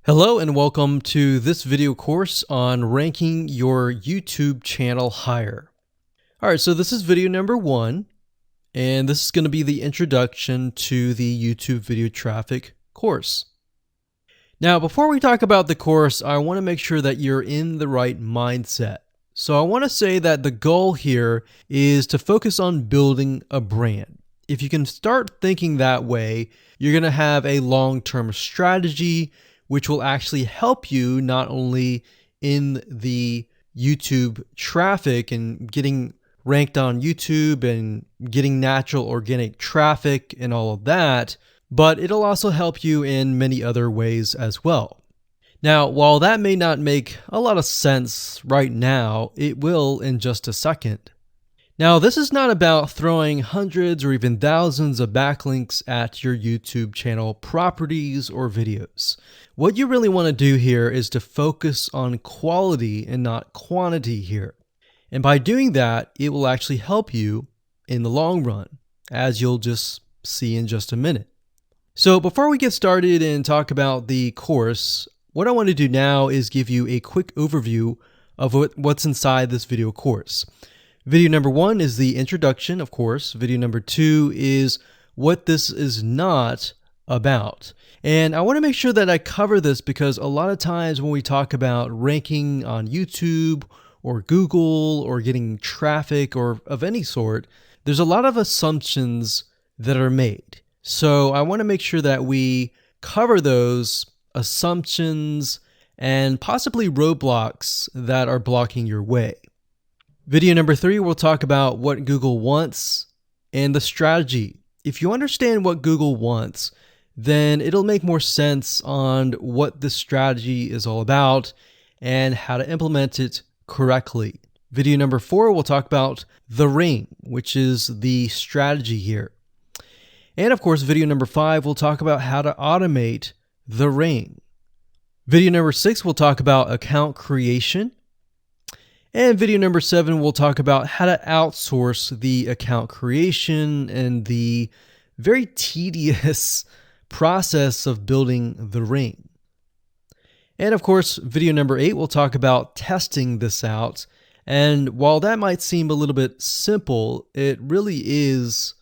Hello and welcome to this video course on ranking your YouTube channel higher. All right, so this is video number 1, and this is going to be the introduction to the YouTube video traffic course. Now, before we talk about the course, I want to make sure that you're in the right mindset. So I want to say that the goal here is to focus on building a brand. If you can start thinking that way, you're going to have a long-term strategy which will actually help you not only in the YouTube traffic and getting ranked on YouTube and getting natural organic traffic and all of that, but it'll also help you in many other ways as well. Now, while that may not make a lot of sense right now, it will in just a second. Now, this is not about throwing hundreds or even thousands of backlinks at your YouTube channel properties or videos. What you really want to do here is to focus on quality and not quantity here. And by doing that, it will actually help you in the long run, as you'll just see in just a minute. So before we get started and talk about the course, what I want to do now is give you a quick overview of what's inside this video course. Video number 1 is the introduction, of course. Video number 2 is what this is not about. And I want to make sure that I cover this because a lot of times when we talk about ranking on YouTube or Google or getting traffic or of any sort, there's a lot of assumptions that are made. So I want to make sure that we cover those assumptions and possibly roadblocks that are blocking your way. Video number 3, we'll talk about what Google wants and the strategy. If you understand what Google wants, then it'll make more sense on what this strategy is all about and how to implement it correctly. Video number 4, we'll talk about the ring, which is the strategy here. And of course, video number 5, we'll talk about how to automate the ring. Video number 6, we'll talk about account creation. And video number 7, we'll talk about how to outsource the account creation and the very tedious process of building the ring. And of course, video number 8, we'll talk about testing this out. And while that might seem a little bit simple, it really is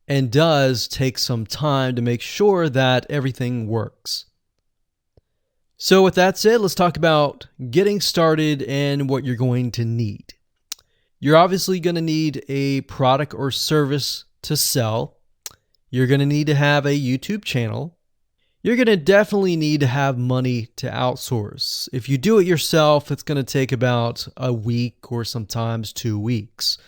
and does take some time to make sure that everything works. So with that said, let's talk about getting started and what you're going to need. You're obviously going to need a product or service to sell. You're going to need to have a YouTube channel. You're going to definitely need to have money to outsource. If you do it yourself, it's going to take about a week or sometimes 2 weeks.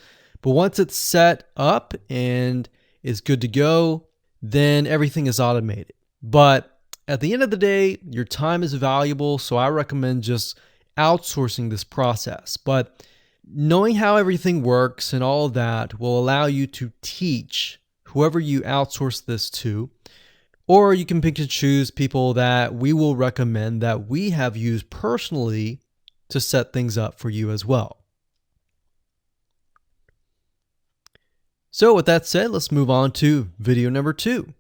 But once it's set up and is good to go, then everything is automated. But at the end of the day, your time is valuable, so I recommend just outsourcing this process. But knowing how everything works and all of that will allow you to teach whoever you outsource this to, or you can pick and choose people that we will recommend that we have used personally to set things up for you as well. So with that said, let's move on to video number 2.